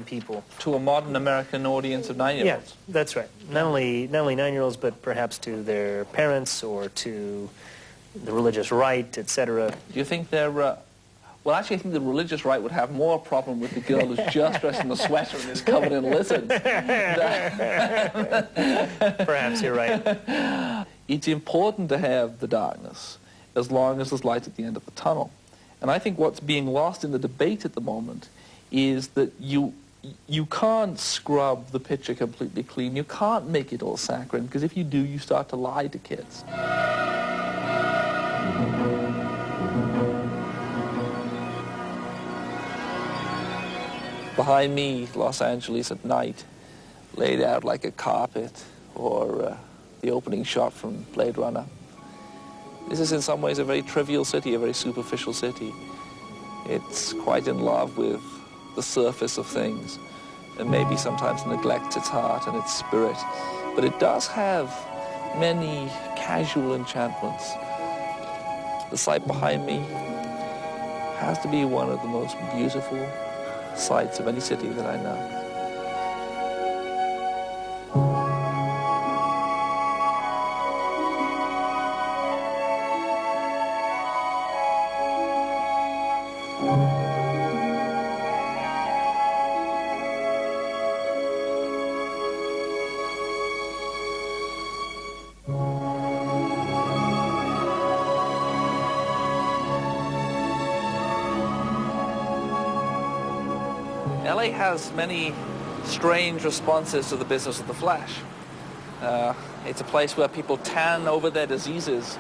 people. To a modern American audience of 9-year-olds. Yeah, that's right. Not only 9-year-olds, but perhaps to their parents or to the religious right, etc. Do you think they're... well, actually, I think the religious right would have more problem with the girl who's just dressed in a sweater and is covered in lizards. Perhaps you're right. It's important to have the darkness as long as there's light at the end of the tunnel. And I think what's being lost in the debate at the moment is that you can't scrub the picture completely clean. You can't make it all saccharine, because if you do, you start to lie to kids. Behind me, Los Angeles at night, laid out like a carpet, or the opening shot from Blade Runner. This is in some ways a very trivial city, a very superficial city. It's quite in love with the surface of things, and maybe sometimes neglects its heart and its spirit. But it does have many casual enchantments. The site behind me has to be one of the most beautiful sights of any city that I know. LA has many strange responses to the business of the flesh. It's a place where people tan over their diseases.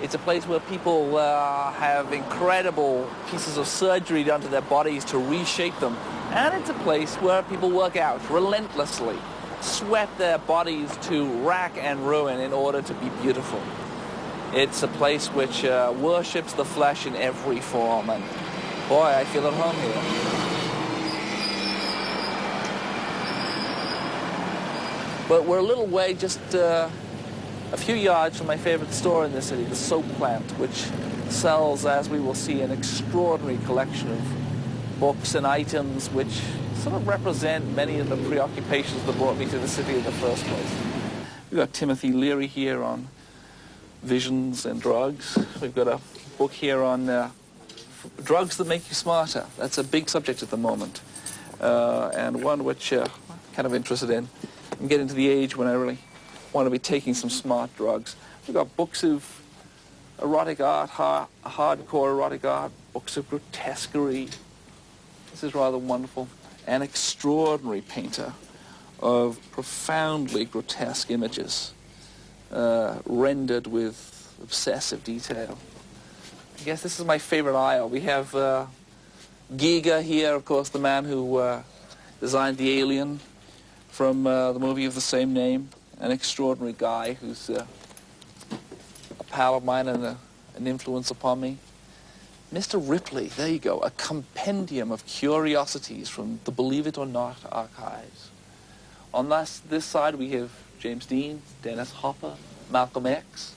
It's a place where people have incredible pieces of surgery done to their bodies to reshape them. And it's a place where people work out relentlessly, sweat their bodies to rack and ruin in order to be beautiful. It's a place which worships the flesh in every form, and boy, I feel at home here. But we're a little way, just a few yards from my favorite store in the city, the Soap Plant, which sells, as we will see, an extraordinary collection of books and items which sort of represent many of the preoccupations that brought me to the city in the first place. We've got Timothy Leary here on visions and drugs. We've got a book here on drugs that make you smarter. That's a big subject at the moment, and one which I'm kind of interested in. I'm getting to the age when I really want to be taking some smart drugs. We've got books of erotic art, hardcore erotic art, books of grotesquerie. This is rather wonderful. An extraordinary painter of profoundly grotesque images, rendered with obsessive detail. I guess this is my favorite aisle. We have Giga here, of course, the man who designed the Alien from the movie of the same name, an extraordinary guy who's a pal of mine and an influence upon me. Mr. Ripley, there you go, a compendium of curiosities from the Believe It or Not archives. On this side we have James Dean, Dennis Hopper, Malcolm X.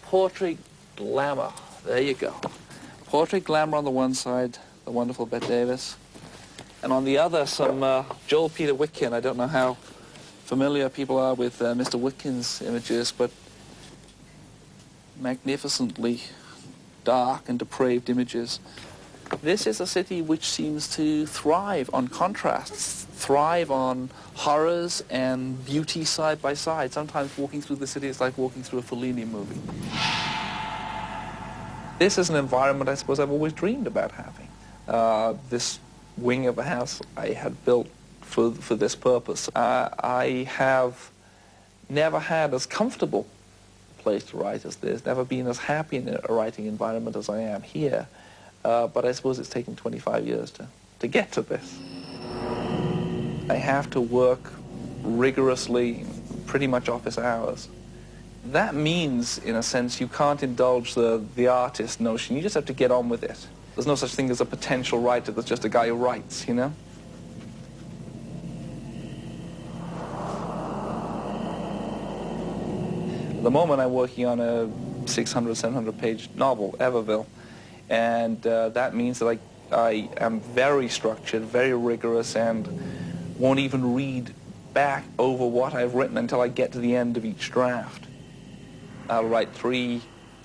Portrait glamour, there you go. Portrait glamour on the one side, the wonderful Bette Davis. And on the other, some Joel Peter Witkin. I don't know how familiar people are with Mr. Witkin's images, but magnificently dark and depraved images. This is a city which seems to thrive on contrasts, thrive on horrors and beauty side by side. Sometimes walking through the city is like walking through a Fellini movie. This is an environment I suppose I've always dreamed about having. This wing of a house I had built for this purpose. I have never had as comfortable a place to write as this, never been as happy in a writing environment as I am here, but I suppose it's taken 25 years to get to this. I have to work rigorously, pretty much office hours. That means, in a sense, you can't indulge the artist notion. You just have to get on with it. There's no such thing as a potential writer. There's just a guy who writes, you know? At the moment, I'm working on a 600, 700-page novel, Everville. And that means that I I am very structured, very rigorous, and won't even read back over what I've written until I get to the end of each draft. I'll write 3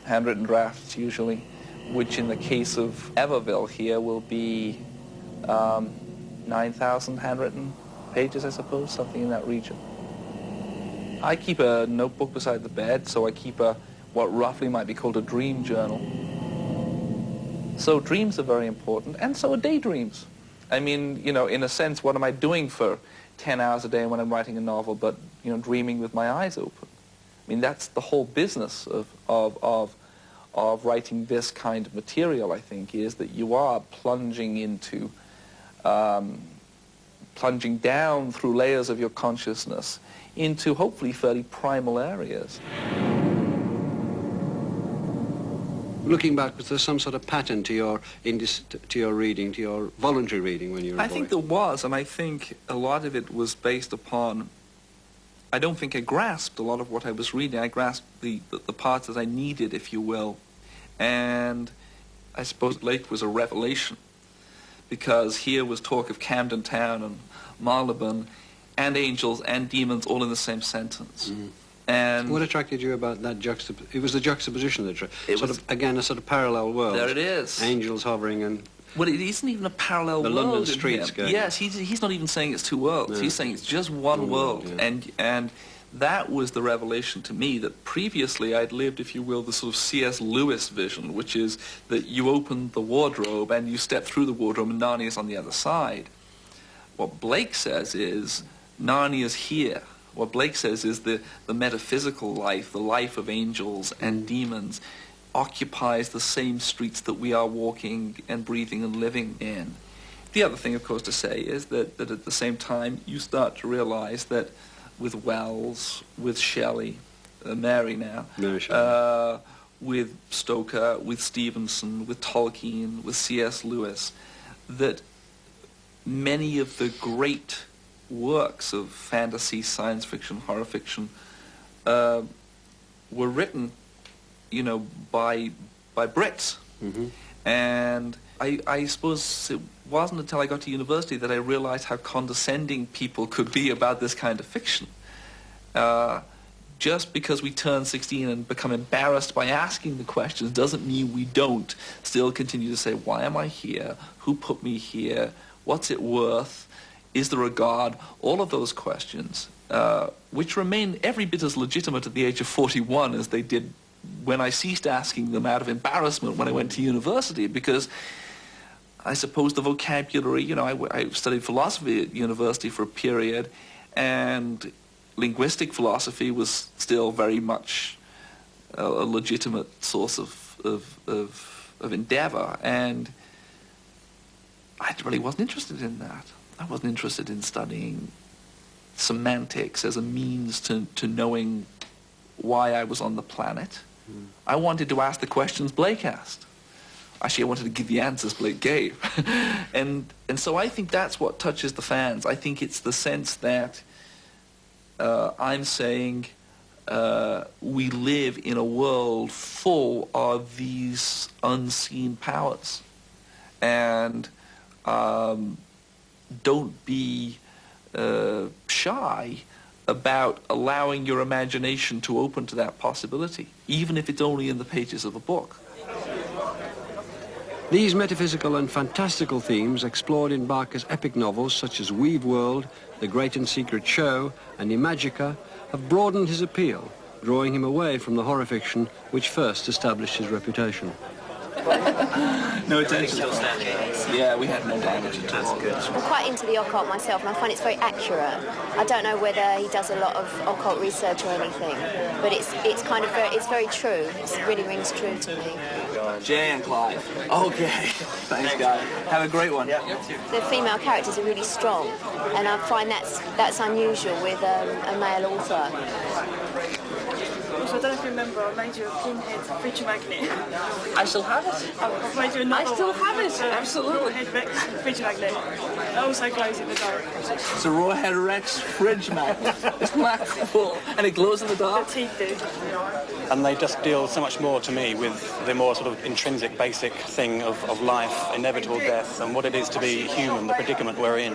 handwritten drafts usually, which in the case of Everville here will be 9,000 handwritten pages, I suppose, something in that region. I keep a notebook beside the bed, so I keep what roughly might be called a dream journal. So dreams are very important, and so are daydreams. I mean, you know, in a sense, what am I doing for 10 hours a day when I'm writing a novel but, you know, dreaming with my eyes open? I mean, that's the whole business of writing this kind of material, I think, is that you are plunging into, plunging down through layers of your consciousness into hopefully fairly primal areas. Looking back, was there some sort of pattern to your reading, to your voluntary reading when you were a boy? I think there was, and I think a lot of it was based upon, I don't think I grasped a lot of what I was reading. I grasped the parts that I needed, if you will. And I suppose Blake was a revelation, because here was talk of Camden Town and Marylebone and angels and demons all in the same sentence. Mm-hmm. And what attracted you about that juxtaposition? It was the juxtaposition that again, a sort of parallel world. There it is. Angels hovering and... Well, it isn't even a parallel world. The London streets going. Yes, he's not even saying it's two worlds. Yeah. He's saying it's just one world. Yeah. And that was the revelation to me, that previously I'd lived, if you will, the sort of C.S. Lewis vision, which is that you open the wardrobe and you step through the wardrobe and Narnia's on the other side. What Blake says is, Narnia's here. What Blake says is the metaphysical life, the life of angels and demons, occupies the same streets that we are walking and breathing and living in. The other thing, of course, to say is that at the same time you start to realize that with Wells, with Shelley, Mary now, with Stoker, with Stevenson, with Tolkien, with C.S. Lewis, that many of the great works of fantasy, science fiction, horror fiction were written, you know, by Brits. Mm-hmm. And I suppose it wasn't until I got to university that I realized how condescending people could be about this kind of fiction. Just because we turn 16 and become embarrassed by asking the questions doesn't mean we don't still continue to say, why am I here? Who put me here? What's it worth? Is there a God? All of those questions, which remain every bit as legitimate at the age of 41 as they did when I ceased asking them out of embarrassment when I went to university, because I suppose the vocabulary, you know, I studied philosophy at university for a period, and linguistic philosophy was still very much a legitimate source of endeavor, and I really wasn't interested in that. I wasn't interested in studying semantics as a means to knowing why I was on the planet. Mm. I wanted to ask the questions Blake asked. Actually, I wanted to give the answers Blake gave. and so I think that's what touches the fans. I think it's the sense that I'm saying we live in a world full of these unseen powers. And don't be shy about allowing your imagination to open to that possibility, even if it's only in the pages of a book. These metaphysical and fantastical themes explored in Barker's epic novels such as Weave World, The Great and Secret Show and Imagica have broadened his appeal, drawing him away from the horror fiction which first established his reputation. No attention. Yeah, we had no damage at all. I'm quite into the occult myself, and I find it's very accurate. I don't know whether he does a lot of occult research or anything, but it's kind of very true. It really rings true to me. Jay and Clive. Okay. Thanks, guys. Have a great one. The female characters are really strong, and I find that's unusual with a male author. Also, I don't know if you remember, I made you a pinhead fridge magnet. I still have it. I've made you another I still one. have it, It's a absolutely. Rawhead Rex fridge magnet. It also glows in the dark. It's a Rawhead Rex fridge magnet. Isn't that cool? And it glows in the The dark. teeth do. And they just deal so much more to me with the more sort of intrinsic, basic thing of life, inevitable death, and what it is to be human, the predicament we're in.